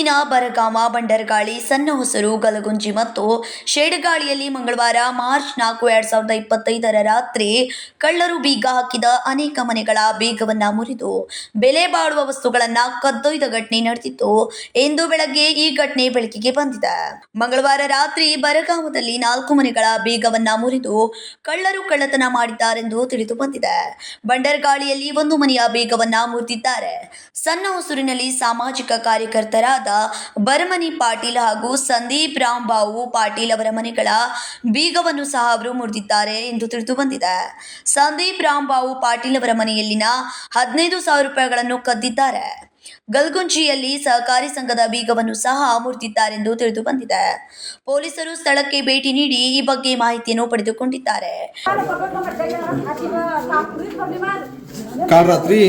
ತಾಲೂಕಿನ ಬರಗಾಮ, ಬಂಡರಗಾಳಿ, ಸಣ್ಣಹೊಸರು, ಗಲಗುಂಜಿ ಮತ್ತು ಶೇಡಗಾಳಿಯಲ್ಲಿ ಮಂಗಳವಾರ ಮಾರ್ಚ್ 4, 2025 ರಾತ್ರಿ ಕಳ್ಳರು ಬೀಗ ಹಾಕಿದ ಅನೇಕ ಮನೆಗಳ ಬೀಗವನ್ನ ಮುರಿದು ಬೆಲೆ ಬಾಳುವ ವಸ್ತುಗಳನ್ನ ಕದ್ದೊಯ್ದ ಘಟನೆ ನಡೆದಿತ್ತು ಎಂದು ಬೆಳಗ್ಗೆ ಈ ಘಟನೆ ಬೆಳಕಿಗೆ ಬಂದಿದೆ. ಮಂಗಳವಾರ ರಾತ್ರಿ ಬರಗಾಮದಲ್ಲಿ 4 ಮನೆಗಳ ಬೀಗವನ್ನ ಮುರಿದು ಕಳ್ಳರು ಕಳ್ಳತನ ಮಾಡಿದ್ದಾರೆಂದು ತಿಳಿದು ಬಂದಿದೆ. ಬಂಡರಗಾಳಿಯಲ್ಲಿ 1 ಮನೆಯ ಬೀಗವನ್ನ ಮುರಿದಿದ್ದಾರೆ. ಸಣ್ಣಹೊಸೂರಿನಲ್ಲಿ ಸಾಮಾಜಿಕ ಕಾರ್ಯಕರ್ತರಾದ ಭರಮನಿ ಪಾಟೀಲ್ ಹಾಗೂ ಸಂದೀಪ್ ರಾಂಬಾವು ಪಾಟೀಲ್ ಅವರ ಮನೆಗಳ ಬೀಗವನ್ನು ಸಹ ಅವರು ಮುರಿದಿದ್ದಾರೆ ಎಂದು ತಿಳಿದು ಬಂದಿದೆ. ಸಂದೀಪ್ ರಾಂಬಾವು ಪಾಟೀಲ್ ಅವರ ಮನೆಯಲ್ಲಿನ 15,000 ರೂಪಾಯಿಗಳನ್ನು ಕದ್ದಿದ್ದಾರೆ. ಗಲ್ಗುಂಜಿಯಲ್ಲಿ ಸಹಕಾರಿ ಸಂಘದ ಬೀಗವನ್ನು ಸಹ ಮುರಿದಿದ್ದಾರೆಂದು ತಿಳಿದು ಬಂದಿದೆ. ಪೊಲೀಸರು ಸ್ಥಳಕ್ಕೆ ಭೇಟಿ ನೀಡಿ ಈ ಬಗ್ಗೆ ಮಾಹಿತಿಯನ್ನು ಪಡೆದುಕೊಂಡಿದ್ದಾರೆ. काल रात्री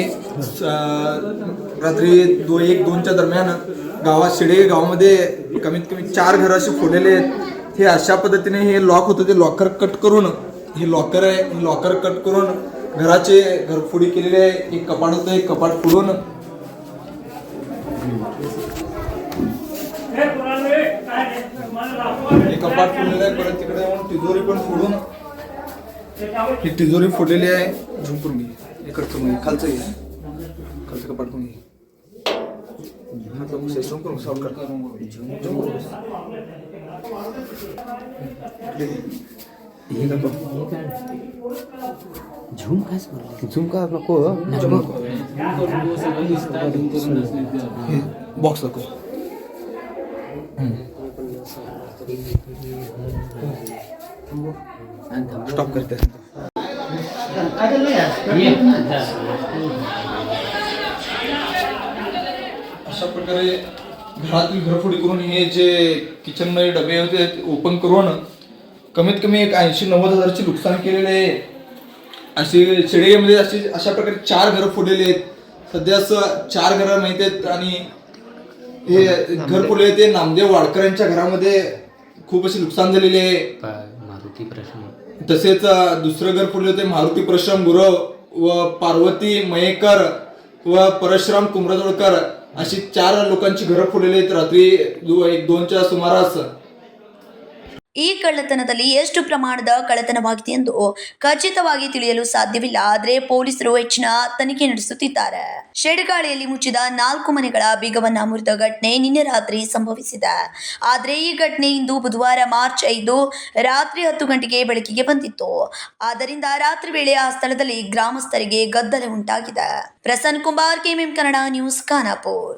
1-2च्या दरम्यान गावात शिडे गावामध्ये कमीत कमी 4 घर असे फोडलेले आहेत. हे अशा पद्धतीने हे लॉक होतं, ते लॉकर कट करून हे लॉकर आहे, हे लॉकर कट करून घराचे घरफोडी केलेले आहे. एक कपाट होतं, एक कपाट फोडून हे कपाट फोडलेलं आहे. परत तिकडे येऊन तिजोरी पण फोडून ही तिजोरी फोडलेली आहे. झूम करून घे, इकडचं म्हणजे खालचं घे, खालचं कपाट पण घे. झूम करून सॉल्व कर. झूम का नको, बॉक्स नको. स्टॉप करते. अशा प्रकारे घरातील घरफोडी करून हे जे किचन मध्ये डबे होते ओपन करून कमीत कमी 80-90 हजाराचे नुकसान केलेले आहे. असे शेडेमध्ये अशा प्रकारे 4 घरं फोडलेले आहेत. सध्या 4 घरं माहिती आहेत आणि हे घर फोडले ते नामदेव वाडकरांच्या घरामध्ये खूप असे नुकसान झालेले आहे. तसेच दुसरं घर फोडले होते मारुती परशुराम गुरव व पार्वती मयेकर व परशुराम कुमरजोळकर अशी 4 लोकांची घरं फोडलेली आहेत रात्री 1-2च्या सुमारास. ಈ ಕಳ್ಳತನದಲ್ಲಿ ಎಷ್ಟು ಪ್ರಮಾಣದ ಕಳ್ಳತನವಾಗಿದೆ ಎಂದು ಖಚಿತವಾಗಿ ತಿಳಿಯಲು ಸಾಧ್ಯವಿಲ್ಲ. ಆದರೆ ಪೊಲೀಸರು ಹೆಚ್ಚಿನ ತನಿಖೆ ನಡೆಸುತ್ತಿದ್ದಾರೆ. ಶೇಡಗಾಳಿಯಲ್ಲಿ ಮುಚ್ಚಿದ 4 ಮನೆಗಳ ಬೀಗವನ್ನ ಮುರಿದ ಘಟನೆ ನಿನ್ನೆ ರಾತ್ರಿ ಸಂಭವಿಸಿದೆ. ಆದರೆ ಈ ಘಟನೆ ಇಂದು ಬುಧವಾರ ಮಾರ್ಚ್ 5 ರಾತ್ರಿ 10 ಗಂಟೆಗೆ ಬೆಳಕಿಗೆ ಬಂದಿತ್ತು. ಆದ್ದರಿಂದ ರಾತ್ರಿ ವೇಳೆ ಆ ಸ್ಥಳದಲ್ಲಿ ಗ್ರಾಮಸ್ಥರಿಗೆ ಗದ್ದಲ ಉಂಟಾಗಿದೆ. Prasanna Kumar, KMM Kannada news, Khanapur.